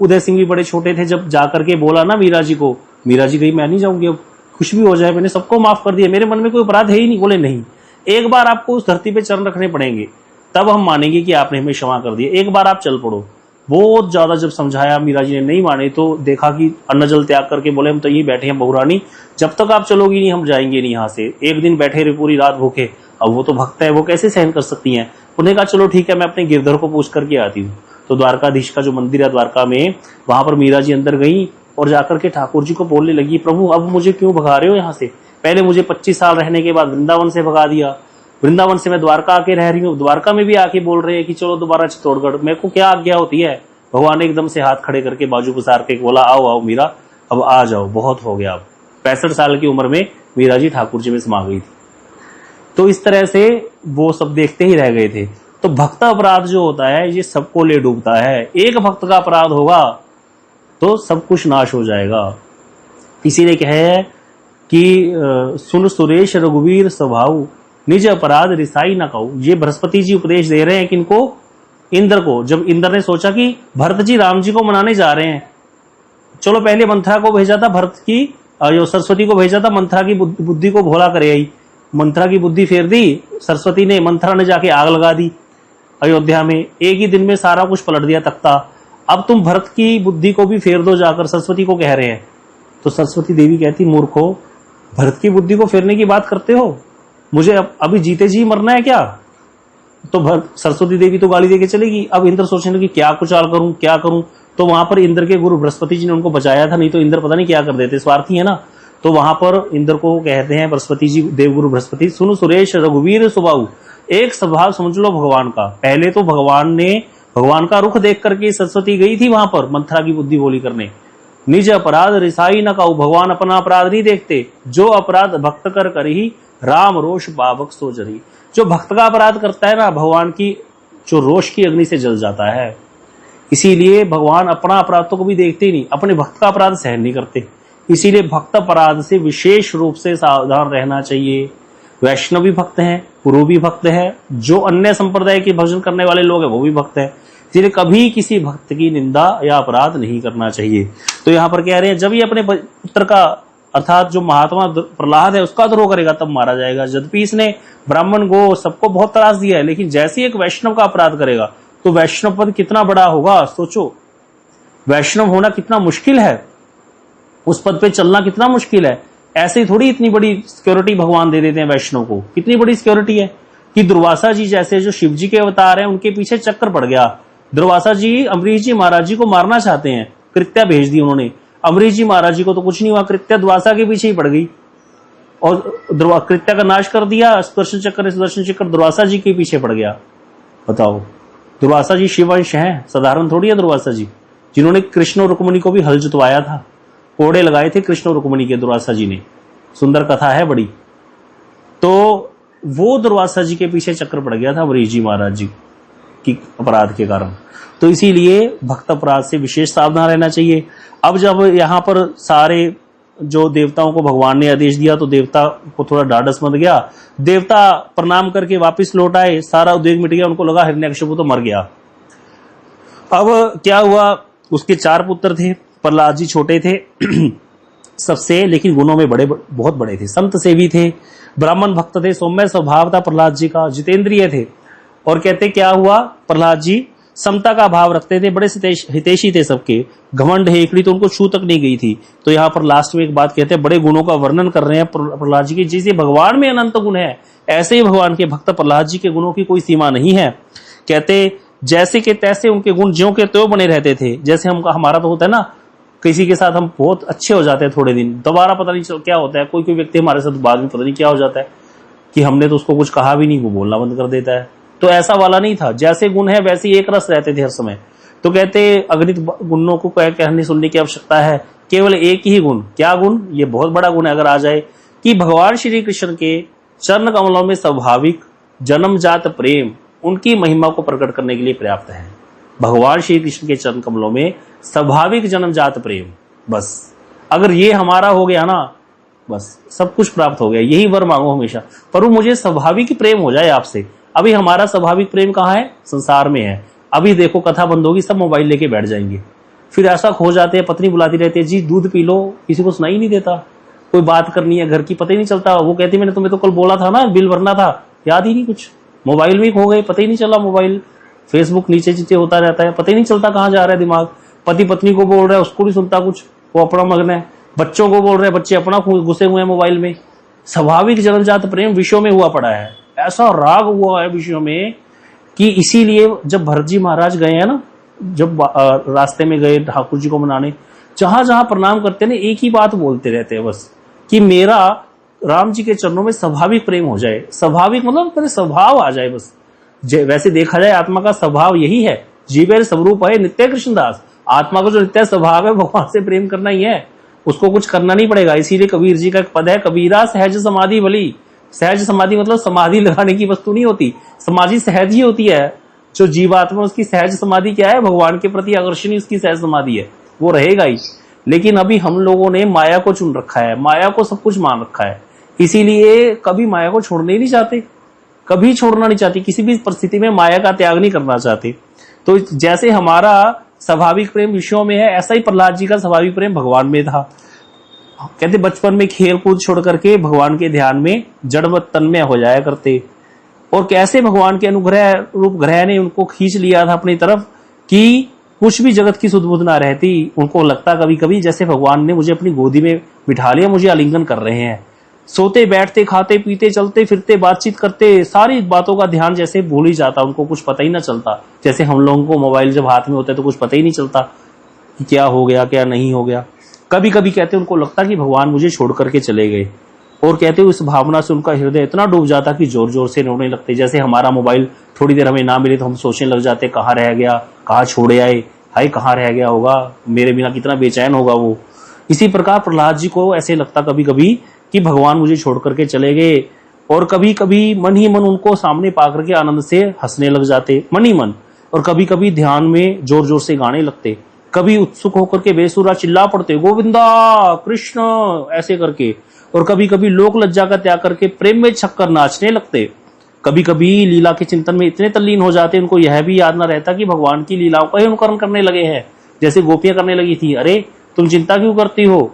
Speaker 1: उदय सिंह भी बड़े छोटे थे जब जाकर के बोला ना मीरा जी को, मीरा जी कही मैं नहीं जाऊंगी, अब कुछ भी हो जाए मैंने सबको माफ कर दिया, मेरे मन में कोई अपराध है ही नहीं। बोले नहीं, एक बार आपको उस धरती पे चरण रखने पड़ेंगे, तब हम मानेंगे कि आपने हमें क्षमा कर दिया, एक बार आप चल पड़ो। बहुत ज्यादा जब समझाया मीरा जी ने नहीं माने, तो देखा कि अन्न जल त्याग करके बोले हम तो यही बैठे हैं बहुरानी, जब तक आप चलोगी नहीं हम जाएंगे नहीं यहाँ से। एक दिन बैठे रहे पूरी रात भूखे, अब वो तो भक्त है, वो कैसे सहन कर सकती हैं। उन्हें कहा चलो ठीक है मैं अपने गिरधर को पूछ करके आती हूँ। तो द्वारकाधीश का जो मंदिर है द्वारका में, वहां पर मीरा जी अंदर गई और जाकर के ठाकुर जी को बोलने लगी, प्रभु अब मुझे क्यों भगा रहे हो यहाँ से, पहले मुझे 25 साल रहने के बाद वृंदावन से भगा दिया, वृंदावन से मैं द्वारका आके रह रही हूँ, द्वारका में भी आके बोल रहे हैं कि चलो दोबारा चित्तौड़गढ़, मेरे को क्या आज्ञा होती है। भगवान ने एकदम से हाथ खड़े करके बाजू पसार के बोला आओ आओ मीरा, अब आ जाओ, बहुत हो गया। अब 65 साल की उम्र में मीरा जी ठाकुर जी में समा गई थी। तो इस तरह से वो सब देखते ही रह गए थे। तो भक्त अपराध जो होता है ये सबको ले डूबता है। एक भक्त का अपराध होगा तो सब कुछ नाश हो जाएगा। इसीलिए कहा है कि सुन सुरेश रघुवीर स्वभाव, निज अपराध रिसाई न कहू। ये बृहस्पति जी उपदेश दे रहे हैं किनको, इंद्र को। जब इंद्र ने सोचा कि भरत जी राम जी को मनाने जा रहे हैं, चलो पहले मंथरा को भेजा था, भरत की जो सरस्वती को भेजा था मंथरा की बुद्धि को भोला करे आई, मंथरा की बुद्धि फेर दी सरस्वती ने, मंथरा ने जाके आग लगा दी अयोध्या में, एक ही दिन में सारा कुछ पलट दिया तख्ता। अब तुम भरत की बुद्धि को भी फेर दो जाकर, सरस्वती को कह रहे हैं। तो सरस्वती देवी कहती मूर्खो, भरत की बुद्धि को फेरने की बात करते हो, मुझे अभी जीते जी मरना है क्या। तो सरस्वती देवी तो गाली देके चलेगी। अब इंद्र सोचने लगी क्या कुचाल करूं क्या करूं। तो वहां पर इंद्र के गुरु बृहस्पति जी ने उनको बचाया था, नहीं तो इंद्र पता नहीं क्या कर देते, स्वार्थी है ना। तो वहां पर इंद्र को कहते हैं बृहस्पति जी, देवगुरु बृहस्पति, सुनो सुरेश रघुवीर स्वभाव, एक स्वभाव समझ लो भगवान का। पहले तो भगवान का रुख देख करके सरस्वती गई थी वहां पर मंथरा की बुद्धि बोली करने। निज अपराध रिसाई न कहू, भगवान अपना अपराध नहीं देखते, जो अपराध भक्त कर करही, राम रोष बाबक सो जरी। जो भक्त का अपराध करता है ना, भगवान की जो रोष की अग्नि से जल जाता है। इसीलिए भगवान अपना अपराध तो कभी देखते ही नहीं, अपने भक्त का अपराध सहन नहीं करते। इसीलिए भक्त अपराध से विशेष रूप से सावधान रहना चाहिए। वैष्णव भी भक्त हैं, गुरु भी भक्त है, जो अन्य संप्रदाय के भजन करने वाले लोग हैं वो भी भक्त है। इसलिए कभी किसी भक्त की निंदा या अपराध नहीं करना चाहिए। तो यहाँ पर कह रहे हैं जब ये अपने पुत्र का अर्थात जो महात्मा प्रहलाद है उसका द्रोह करेगा तब मारा जाएगा। यद्यपि इसने ब्राह्मण गो सबको बहुत त्रास दिया है, लेकिन जैसे ही एक वैष्णव का अपराध करेगा तो वैष्णव पद कितना बड़ा होगा। सोचो, वैष्णव होना कितना मुश्किल है, उस पद पे चलना कितना मुश्किल है। ऐसे ही थोड़ी इतनी बड़ी सिक्योरिटी भगवान दे देते हैं वैष्णव को। कितनी बड़ी सिक्योरिटी है कि दुर्वासा जी जैसे जो शिव जी के अवतार हैं उनके पीछे चक्कर पड़ गया। दुर्वासा जी अम्बरीश जी महाराज जी को मारना चाहते हैं, कृत्या भेज दी उन्होंने। अम्बरीश जी महाराज जी को तो कुछ नहीं हुआ, कृत्या दुर्वासा के पीछे ही पड़ गई और कृत्या का नाश कर दिया। सुदर्शन चक्र दुर्वासा जी के पीछे पड़ गया। बताओ, दुर्वासा जी शिववंश हैं, साधारण थोड़ी है दुर्वासा जी, जिन्होंने कृष्ण और रुक्मिणी को भी हल जुतवाया था, कोड़े लगाए थे कृष्ण और रुक्मिणी के दुर्वासा जी ने। सुंदर कथा है बड़ी। तो वो दुर्वासा जी के पीछे चक्कर पड़ गया था अम्बरीश जी महाराज जी की अपराध के कारण। तो इसीलिए भक्त अपराध से विशेष सावधान रहना चाहिए। अब जब यहाँ पर सारे जो देवताओं को भगवान ने आदेश दिया तो देवता को थोड़ा ढाढ़स बंध गया। देवता प्रणाम करके वापस लौट आए, सारा उद्वेग मिट गया। उनको लगा हिरण्यकशिपु तो मर गया। अब क्या हुआ, उसके 4 पुत्र थे। प्रहलाद जी छोटे थे सबसे, लेकिन गुणों में बहुत बड़े थे, संत सेवी थे, ब्राह्मण भक्त थे, सौम्य स्वभाव था प्रहलाद जी का, जितेंद्रिय थे। और कहते क्या हुआ, प्रहलाद जी समता का भाव रखते थे, बड़े हितैषी थे सबके। घमंड हेकड़ी तो उनको छू तक नहीं गई थी। तो यहाँ पर लास्ट में एक बात कहते हैं, बड़े गुणों का वर्णन कर रहे हैं प्रहलाद जी की। जैसे भगवान में अनंत गुण है, ऐसे ही भगवान के भक्त प्रहलाद जी के गुणों की कोई सीमा नहीं है। कहते जैसे के तैसे उनके गुण ज्यों के त्यों बने रहते थे। जैसे हमारा तो होता है ना, किसी के साथ हम बहुत अच्छे हो जाते हैं, थोड़े दिन दोबारा पता नहीं क्या होता है। कोई व्यक्ति हमारे साथ बाद में पता नहीं क्या हो जाता है कि हमने तो उसको कुछ कहा भी नहीं, वो बोलना बंद कर देता है। तो ऐसा वाला नहीं था, जैसे गुण है वैसे ही एक रस रहते थे हर समय। तो कहते अगणित गुणों को कहने सुनने की आवश्यकता है, केवल एक ही गुण। क्या गुण, ये बहुत बड़ा गुण है अगर आ जाए, कि भगवान श्री कृष्ण के चरण कमलों में स्वाभाविक जन्मजात प्रेम उनकी महिमा को प्रकट करने के लिए पर्याप्त है। भगवान श्री कृष्ण के चरण कमलों में स्वाभाविक जन्मजात प्रेम, बस अगर ये हमारा हो गया ना, बस सब कुछ प्राप्त हो गया। यही वर मांगो हमेशा, पर मुझे स्वाभाविक प्रेम हो जाए आपसे। अभी हमारा स्वाभाविक प्रेम कहाँ है, संसार में है। अभी देखो कथा बंद होगी, सब मोबाइल लेके बैठ जाएंगे, फिर ऐसा खो जाते हैं। पत्नी बुलाती रहती है, जी दूध पी लो, किसी को सुनाई नहीं देता। कोई बात करनी है घर की, पता ही नहीं चलता। वो कहती मैंने तुम्हें तो कल बोला था ना, बिल भरना था, याद ही नहीं कुछ, मोबाइल में खो गए, पता ही नहीं चला। मोबाइल फेसबुक नीचे नीचे होता रहता है, पता ही नहीं चलता कहाँ जा रहा है दिमाग। पति पत्नी को बोल रहा है, उसको नहीं सुनता कुछ, वो अपना मग्न है। बच्चों को बोल रहे हैं, बच्चे अपना घुसे हुए हैं मोबाइल में। स्वाभाविक जन्मजात प्रेम विषयों में हुआ पड़ा है, ऐसा राग हुआ है विषयों में कि इसीलिए जब भरत जी महाराज गए हैं ना, जब रास्ते में गए ठाकुर जी को मनाने, जहां जहां प्रणाम करते हैं एक ही बात बोलते रहते हैं बस, कि मेरा राम जी के चरणों में स्वाभाविक प्रेम हो जाए। स्वाभाविक मतलब मेरे स्वभाव आ जाए बस। वैसे देखा जाए आत्मा का स्वभाव यही है, जीवेर स्वरूप है नित्य कृष्णदास। आत्मा को जो नित्य स्वभाव है भगवान से प्रेम करना ही है, उसको कुछ करना नहीं पड़ेगा। इसीलिए कबीर जी का एक पद है, कबीरा सहज समाधि भली। सहज समाधि मतलब समाधि लगाने की वस्तु नहीं होती, समाधि सहज ही होती है। जो जीवात्मा उसकी सहज समाधि क्या है, भगवान के प्रति आकर्षण उसकी सहज समाधि है, वो रहेगा ही। लेकिन अभी हम लोगों ने माया को चुन रखा है, माया को सब कुछ मान रखा है, इसीलिए कभी माया को छोड़ने ही नहीं चाहते, कभी छोड़ना नहीं चाहते, किसी भी परिस्थिति में माया का त्याग नहीं करना चाहते। तो जैसे हमारा स्वाभाविक प्रेम विषयों में है, ऐसा ही प्रहलाद जी का स्वाभाविक प्रेम भगवान में था। कहते बचपन में खेल कूद छोड़ करके भगवान के ध्यान में जड़वत तन्मय हो जाया करते। और कैसे भगवान के अनुग्रह रूप ग्रह ने उनको खींच लिया था अपनी तरफ कि कुछ भी जगत की सुध बुध ना रहती। उनको लगता कभी कभी जैसे भगवान ने मुझे अपनी गोदी में बिठा लिया, मुझे आलिंगन कर रहे हैं। सोते बैठते खाते पीते चलते फिरते बातचीत करते सारी बातों का ध्यान जैसे भूल ही जाता, उनको कुछ पता ही ना चलता। जैसे हम लोगों को मोबाइल जब हाथ में होता है तो कुछ पता ही नहीं चलता कि क्या हो गया क्या नहीं हो गया। कभी कभी कहते उनको लगता कि भगवान मुझे छोड़ करके चले गए, और कहते उस भावना से उनका हृदय इतना डूब जाता कि जोर जोर से रोने लगते। जैसे हमारा मोबाइल थोड़ी देर हमें ना मिले तो हम सोचने लग जाते कहाँ रह गया, कहाँ छोड़े आए, हाय कहाँ रह गया होगा, मेरे बिना कितना बेचैन होगा वो। इसी प्रकार प्रहलाद जी को ऐसे लगता कभी कभी कि भगवान मुझे छोड़ करके चले गए। और कभी कभी मन ही मन उनको सामने पा करके आनंद से हंसने लग जाते, मन ही मन। और कभी कभी ध्यान में जोर जोर से गाने लगते, कभी उत्सुक होकर के बेसुरा चिल्ला पड़ते गोविंदा कृष्ण ऐसे करके, और कभी कभी लोक लज्जा का त्याग करके प्रेम में छक्कर नाचने लगते। कभी कभी लीला के चिंतन में इतने तल्लीन हो जाते उनको यह भी याद न रहता कि भगवान की लीलाओं का ही अनुकरण करने लगे हैं, जैसे गोपियां करने लगी थी। अरे तुम चिंता क्यों करती हो,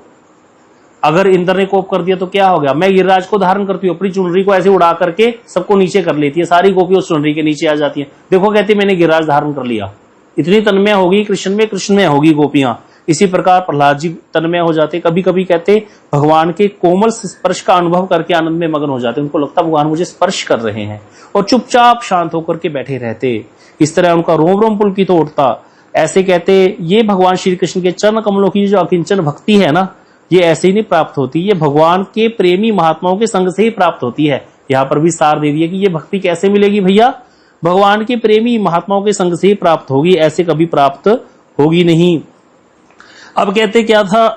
Speaker 1: अगर इंद्र ने कोप कर दिया तो क्या हो गया, मैं गिरिराज को धारण करती हूँ, अपनी चुनरी को ऐसे उड़ा करके सबको नीचे कर लेती है, सारी गोपियां उस चुनरी के नीचे आ जाती हैं। देखो कहती मैंने गिरिराज धारण कर लिया, इतनी तन्मय होगी कृष्ण में होगी गोपियां। इसी प्रकार प्रहलाद जी तन्मय हो जाते, कभी कभी कहते भगवान के कोमल स्पर्श का अनुभव करके आनंद में मगन हो जाते, उनको लगता भगवान मुझे स्पर्श कर रहे हैं, और चुपचाप शांत होकर के बैठे रहते। इस तरह उनका रोम रोम पुलकित उठता। ऐसे कहते ये भगवान श्री कृष्ण के चरण कमलों की जो अकिंचन भक्ति है ना, ये ऐसे ही नहीं प्राप्त होती, ये भगवान के प्रेमी महात्माओं के संग से ही प्राप्त होती है। यहाँ पर भी सार दे दिया कि ये भक्ति कैसे मिलेगी भैया, भगवान के प्रेमी महात्माओं के संग से ही प्राप्त होगी, ऐसे कभी प्राप्त होगी नहीं। अब कहते क्या था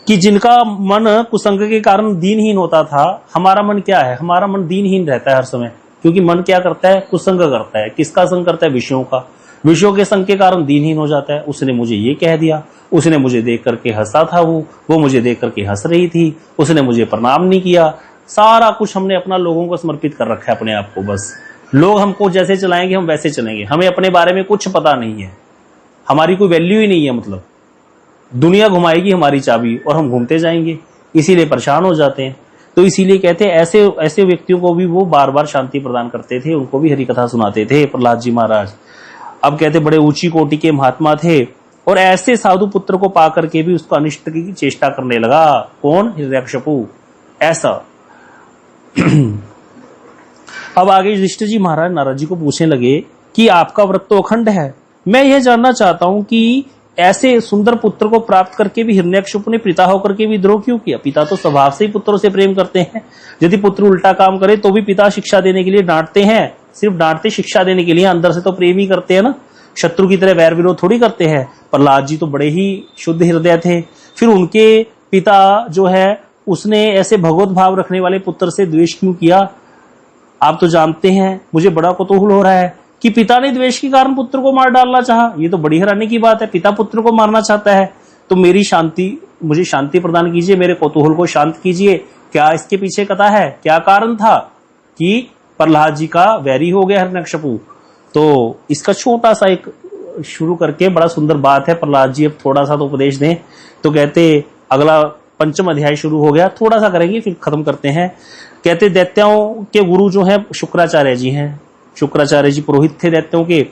Speaker 1: कि जिनका मन कुसंग के कारण दीनहीन होता था, हमारा मन क्या है, हमारा मन दीनहीन रहता है हर समय, क्योंकि मन क्या करता है, कुसंग करता है। किसका संग करता है, विषयों का। विषयों के संग के कारण दीनहीन हो जाता है। उसने मुझे ये कह दिया, उसने मुझे देख करके हंसा था, वो मुझे देख करके हंस रही थी, उसने मुझे प्रणाम नहीं किया, सारा कुछ हमने अपना लोगों को समर्पित कर रखा है अपने आप को। बस लोग हमको जैसे चलाएंगे हम वैसे चलेंगे, हमें अपने बारे में कुछ पता नहीं है, हमारी कोई वैल्यू ही नहीं है। मतलब दुनिया घुमाएगी हमारी चाबी और हम घूमते जाएंगे, इसीलिए परेशान हो जाते हैं। तो इसीलिए कहते हैं ऐसे ऐसे व्यक्तियों को भी वो बार बार शांति प्रदान करते थे, उनको भी हरि कथा सुनाते थे प्रहलाद जी महाराज। अब कहते बड़े ऊंची कोटि के महात्मा थे, और ऐसे साधु पुत्र को पा करके भी उसको अनिष्ट की चेष्टा करने लगा। कौन, हिरण्यकशिपु। ऐसा अब आगे युधिष्ठिर जी महाराज नारद जी को पूछने लगे कि आपका व्रत तो अखंड है, मैं यह जानना चाहता हूं कि ऐसे सुंदर पुत्र को प्राप्त करके भी हिरण्यकशिपु ने पिता होकर के भी द्रोह क्यों किया। पिता तो स्वभाव से ही पुत्रों से प्रेम करते हैं, यदि पुत्र उल्टा काम करे तो भी पिता शिक्षा देने के लिए डांटते हैं, सिर्फ डांटते शिक्षा देने के लिए, अंदर से तो प्रेम ही करते हैं ना, शत्रु की तरह वैर विरोध थोड़ी करते हैं। प्रहलाद जी तो बड़े ही शुद्ध हृदय थे, फिर उनके पिता जो है उसने ऐसे भगवत भाव रखने वाले पुत्र से द्वेष क्यों किया। आप तो जानते हैं, मुझे बड़ा कौतूहल हो रहा है कि पिता ने द्वेष के कारण पुत्र को मार डालना चाहा, ये तो बड़ी हैरानी की बात है। पिता पुत्र को मारना चाहता है, तो मुझे शांति प्रदान कीजिए, मेरे कौतूहल को शांत कीजिए। क्या इसके पीछे कथा है, क्या कारण था कि प्रहलाद जी का वैरी हो गया हिरण्यकशिपु। तो इसका छोटा सा एक शुरू करके बड़ा सुंदर बात है। प्रहलाद जी अब थोड़ा सा तो उपदेश दें, तो कहते अगला 5वां अध्याय शुरू हो गया, थोड़ा सा करेंगे फिर खत्म करते हैं। कहते दैत्यों के गुरु जो हैं शुक्राचार्य जी हैं, शुक्राचार्य जी पुरोहित थे दैत्यों के।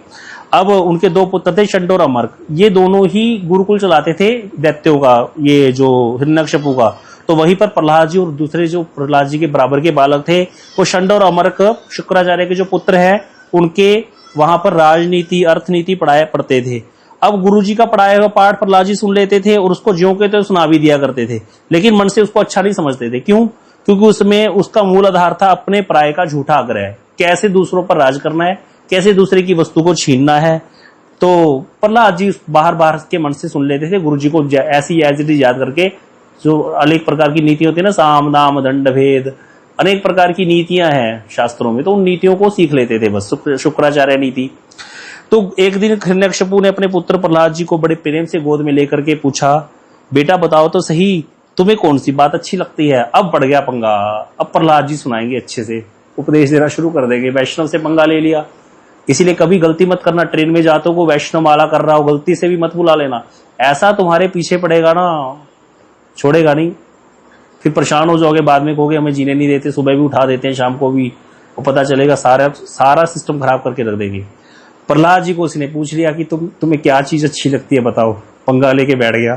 Speaker 1: अब उनके 2 पुत्र थे षंड और अमर्क, ये दोनों ही गुरुकुल चलाते थे दैत्यों का, ये जो हिरण्यकशिपु का। तो वहीं पर प्रहलाद जी और दूसरे जो प्रहलाद जी के बराबर के बालक थे वो षंड और अमर्क शुक्राचार्य के जो पुत्र हैं, उनके वहां पर राजनीति अर्थनीति पढ़ते थे। अब गुरुजी का पढ़ाया हुआ पाठ प्रहलाद जी सुन लेते थे और उसको ज्यों के तो सुना भी दिया करते थे, लेकिन मन से उसको अच्छा नहीं समझते थे। क्यों? क्योंकि उसमें उसका मूल आधार था अपने पराये का झूठा आग्रह, कैसे दूसरों पर राज करना है, कैसे दूसरे की वस्तु को छीनना है। तो प्रहलाद जी बाहर बाहर के मन से सुन लेते थे, गुरुजी को ऐसी एज इट इज याद करके, जो अनेक प्रकार की नीति होती है ना, साम दाम दंड भेद, अनेक प्रकार की नीतियां हैं शास्त्रों में, तो उन नीतियों को सीख लेते थे बस, शुक्राचार्य नीति। तो एक दिन हिरण्यकशिपु ने अपने पुत्र प्रहलाद जी को बड़े प्रेम से गोद में लेकर के पूछा, बेटा बताओ तो सही, तुम्हें कौन सी बात अच्छी लगती है। अब पड़ गया पंगा, अब प्रहलाद जी सुनाएंगे, अच्छे से उपदेश देना शुरू कर देंगे। वैष्णव से पंगा ले लिया, इसीलिए कभी गलती मत करना, ट्रेन में जाते हो को वैष्णव माला कर रहा हो, गलती से भी मत बुला लेना, ऐसा तुम्हारे पीछे पड़ेगा ना, छोड़ेगा नहीं। फिर परेशान हो जाओगे, बाद में कहोगे हमें जीने नहीं देते, सुबह भी उठा देते हैं शाम को भी, और पता चलेगा सारा सिस्टम खराब करके रख देंगे। प्रहलाद जी को उसने पूछ लिया कि तुम्हें क्या चीज अच्छी लगती है बताओ, पंगा लेके बैठ गया।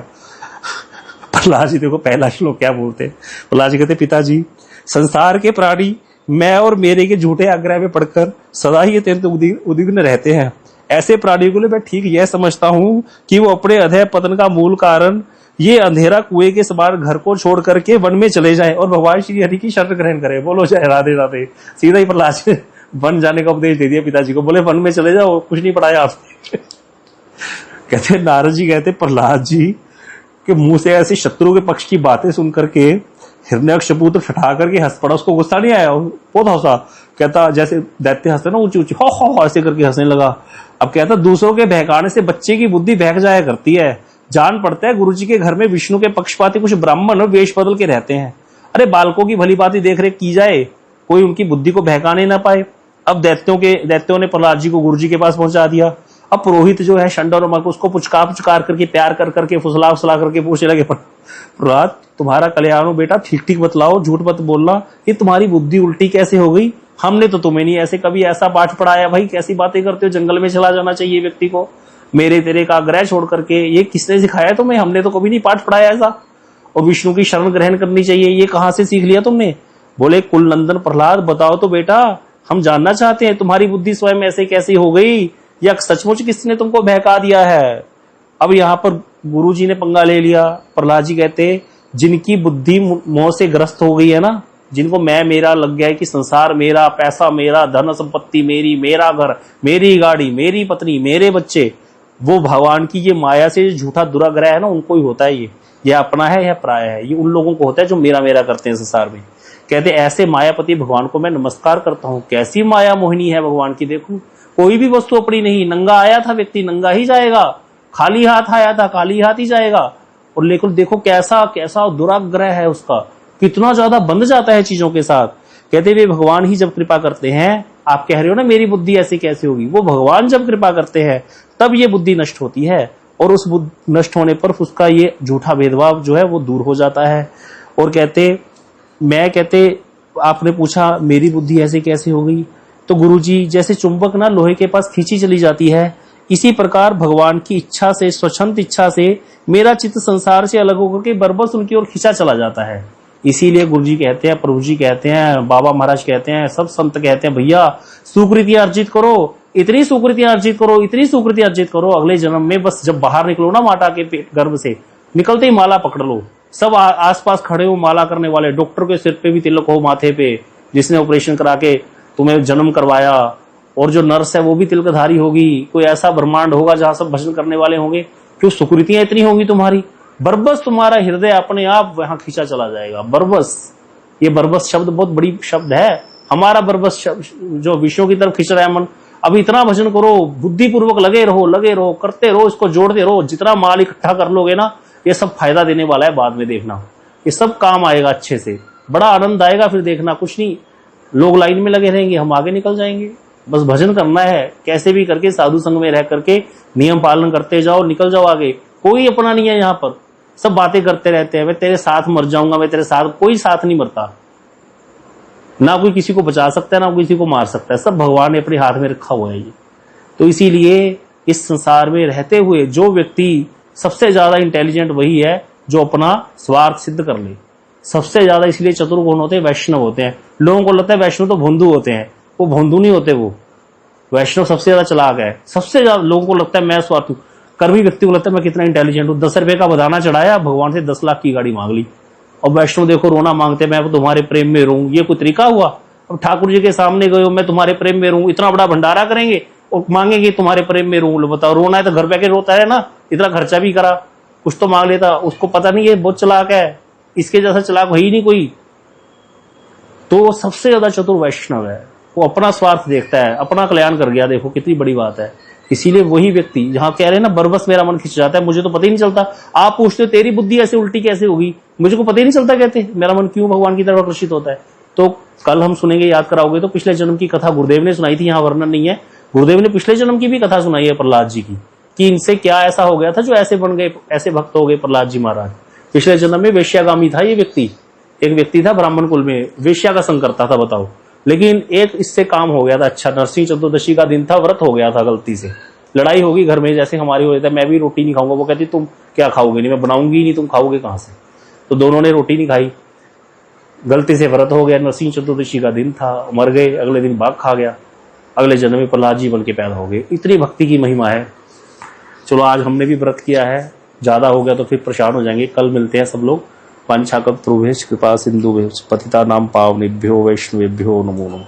Speaker 1: प्रहलाद जी देखो पहला श्लोक क्या बोलते, प्रहलाद जी कहते पिताजी संसार के प्राणी मैं और मेरे के झूठे आग्रह में पड़कर सदा ही अत्यंत उद्विग्न रहते हैं। ऐसे प्राणियों को मैं ठीक यह समझता हूँ कि वो अपने अधः पतन का मूल कारण ये अंधेरा कुएं के समान घर को छोड़ करके वन में चले जाएं और भगवान श्री हरि की शरण ग्रहण करें। बोलो जय राधे राधे। सीधा ही प्रहलाद जी वन जाने का उपदेश दे दिया पिताजी को, बोले वन में चले जाओ, कुछ नहीं पढ़ाया आपने। कहते नारद जी कहते प्रहलाद जी के मुंह से ऐसे शत्रु के पक्ष की बातें सुन करके हिरण्यकशिपु तो ठठा करके हंस पड़ा, उसको गुस्सा नहीं आया, बहुत हंसा। कहता जैसे दैत्य हंसते ना ऊंची ऊंची, हो ऐसे करके हंसने लगा। अब कहता दूसरों के बहकाने से बच्चे की बुद्धि बहक जाया करती है। जान पड़ता है गुरुजी के घर में विष्णु के पक्षपाती कुछ ब्राह्मण वेश बदल के रहते हैं। अरे बालकों की भली भांति देख रेख की जाए, कोई उनकी बुद्धि को बहकाने ना पाए। अब दैत्यों ने प्रहलाद जी को गुरुजी के पास पहुंचा दिया। अब पुरोहित जो है षंड और मक उसको पुचकार करके प्यार कर करके फुसला करके पूछने लगे, प्रहलाद तुम्हारा कल्याण हो बेटा, ठीक ठीक बतलाओ, झूठ मत बोलना, ये तुम्हारी बुद्धि उल्टी कैसे हो गई? हमने तो तुम्हें नहीं ऐसे कभी ऐसा पाठ पढ़ाया भाई, कैसी बातें करते हो, जंगल में चला जाना चाहिए व्यक्ति को मेरे तेरे का आग्रह छोड़ करके, ये किसने सिखाया तुम्हें? हमने तो कभी नहीं पाठ पढ़ाया ऐसा। और विष्णु की शरण ग्रहण करनी चाहिए, ये कहां से सीख लिया तुमने? बोले कुल नंदन प्रहलाद बताओ तो बेटा, हम जानना चाहते हैं तुम्हारी बुद्धि स्वयं ऐसे कैसी हो गई, या सचमुच किसने तुमको बहका दिया है? अब यहाँ पर गुरुजी ने पंगा ले लिया। प्रहलाद जी कहते जिनकी बुद्धि मोह से ग्रस्त हो गई है ना, जिनको मैं मेरा लग गया है कि संसार मेरा, पैसा मेरा, धन संपत्ति मेरी, मेरा घर, मेरी गाड़ी, मेरी पत्नी, मेरे बच्चे, वो भगवान की ये माया से जो झूठा दुराग्रह है ना, उनको ही होता है ये अपना है, यह पराया है, ये उन लोगों को होता है जो मेरा मेरा करते हैं संसार में। कहते ऐसे मायापति भगवान को मैं नमस्कार करता हूँ। कैसी माया मोहिनी है भगवान की, देखो कोई भी वस्तु अपनी नहीं। नंगा आया था व्यक्ति, नंगा ही जाएगा, खाली हाथ आया था, खाली हाथ ही जाएगा। और लेकिन देखो कैसा कैसा दुराग्रह है उसका, कितना ज्यादा बंध जाता है चीजों के साथ। कहते वे भगवान ही जब कृपा करते हैं, आप कह रहे हो ना मेरी बुद्धि ऐसी कैसे होगी, वो भगवान जब कृपा करते हैं तब ये बुद्धि नष्ट होती है, और उस नष्ट होने पर उसका ये झूठा भेदभाव जो है वो दूर हो जाता है। और कहते आपने पूछा मेरी बुद्धि ऐसे कैसे हो गई, तो गुरुजी जैसे चुंबक ना लोहे के पास खींची चली जाती है, इसी प्रकार भगवान की इच्छा से, स्वच्छंद इच्छा से मेरा चित्त संसार से अलग होकर के बरबस उनकी ओर खींचा चला जाता है। इसीलिए गुरुजी कहते हैं, प्रभु जी कहते हैं, बाबा महाराज कहते हैं, सब संत कहते हैं भैया सुकृतियां अर्जित करो, इतनी सुकृतियां अर्जित करो, इतनी सुकृतियां अर्जित करो, अगले जन्म में बस जब बाहर निकलो ना माता के गर्भ से, निकलते ही माला पकड़ लो। सब आसपास खड़े हो माला करने वाले, डॉक्टर के सिर पे भी तिलक हो माथे पे, जिसने ऑपरेशन करा के तुम्हें जन्म करवाया, और जो नर्स है वो भी तिलकधारी होगी। कोई ऐसा ब्रह्मांड होगा जहां सब भजन करने वाले होंगे, क्यों सुकृतियां इतनी होंगी तुम्हारी, बरबस तुम्हारा हृदय अपने आप वहां खींचा चला जाएगा। बरबस, ये बरबस शब्द बहुत बड़ी शब्द है। हमारा बरबस जो विषयों की तरफ खींच रहा है मन, अब इतना भजन करो, बुद्धि पूर्वक लगे रहो, करते रहो, इसको जोड़ते रहो, जितना माल इकट्ठा कर लोगे ना, ये सब फायदा देने वाला है। बाद में देखना ये सब काम आएगा, अच्छे से बड़ा आनंद आएगा। फिर देखना कुछ नहीं, लोग लाइन में लगे रहेंगे, हम आगे निकल जाएंगे। बस भजन करना है, कैसे भी करके साधु संग में रह करके नियम पालन करते जाओ, निकल जाओ आगे। कोई अपना नहीं है यहाँ पर, सब बातें करते रहते हैं, मैं तेरे साथ मर जाऊंगा, मैं तेरे साथ, कोई साथ नहीं मरता, ना कोई किसी को बचा सकता है, ना किसी को मार सकता है, सब भगवान ने अपने हाथ में रखा हुआ है ये। तो इसीलिए इस संसार में रहते हुए जो व्यक्ति सबसे ज्यादा इंटेलिजेंट वही है जो अपना स्वार्थ सिद्ध कर ले। सबसे ज्यादा इसलिए चतुर कौन होते हैं? वैष्णव होते हैं। लोगों को लगता है वैष्णव तो भोंदू होते हैं, वो भोंदू नहीं होते, वो वैष्णव सबसे ज्यादा चालाक है। सबसे ज्यादा लोगों को लगता है मैं स्वार्थी, कर्मी व्यक्ति को लगता है मैं कितना इंटेलिजेंट हूं। 10 रुपए का बधाना चढ़ाया, भगवान से 10 लाख की गाड़ी मांग ली। और वैष्णव देखो रोना मांगते, मैं तुम्हारे प्रेम में रहूं, ये कोई तरीका हुआ? अब ठाकुर जी के सामने गए हो, मैं तुम्हारे प्रेम में रहूं, इतना बड़ा भंडारा करेंगे और मांगेंगे तुम्हारे प्रेम में रहूं। बताओ, रोना है तो घर पे के रोता है ना, इतना खर्चा भी करा, कुछ तो मांग लेता। उसको पता नहीं है बहुत चालाक है, इसके जैसा चालाक है ही नहीं कोई। तो सबसे ज्यादा चतुर वैष्णव है, वो अपना स्वार्थ देखता है, अपना कल्याण कर गया। देखो कितनी बड़ी बात है। इसीलिए वही व्यक्ति जहां कह रहे हैं ना बरबस मेरा मन खिंच जाता है, मुझे तो पता ही नहीं चलता। आप पूछते हो तेरी बुद्धि ऐसे उल्टी कैसे होगी, मुझे को पता ही नहीं चलता, कहते मेरा मन क्यों भगवान की तरफ आकर्षित होता है। तो कल हम सुनेंगे, याद कराओगे तो, पिछले जन्म की कथा गुरुदेव ने सुनाई थी, यहाँ वर्णन नहीं है। गुरुदेव ने पिछले जन्म की भी कथा सुनाई है प्रहलाद जी की, कि इनसे क्या ऐसा हो गया था जो ऐसे बन गए, ऐसे भक्त हो गए प्रहलाद जी महाराज। पिछले जन्म में वेश्यागामी था ये व्यक्ति, एक व्यक्ति था ब्राह्मण कुल में, वेश्या का संग करता था, बताओ। लेकिन एक इससे काम हो गया था अच्छा, नरसिंह चतुर्दशी का दिन था, व्रत हो गया था गलती से, लड़ाई होगी घर में जैसे हमारी हो जाता है, मैं भी रोटी नहीं खाऊंगा, वो कहती तुम क्या खाओगे, नहीं मैं बनाऊंगी नहीं, तुम खाओगे कहां से। तो दोनों ने रोटी नहीं खाई, गलती से व्रत हो गया, नरसिंह चतुर्दशी का दिन था, मर गए, अगले दिन बाघ खा गया, अगले जन्म में प्रहलाद जी बन के पैदा हो गए। इतनी भक्ति की महिमा है। चलो आज हमने भी व्रत किया है, ज्यादा हो गया तो फिर परेशान हो जाएंगे। कल मिलते हैं सब लोग। वांछाकल्पतरुभ्यश्च कृपा सिंधुभ्यश्च पतितानां पावनेभ्यो वैष्णवेभ्यो नमो नमः।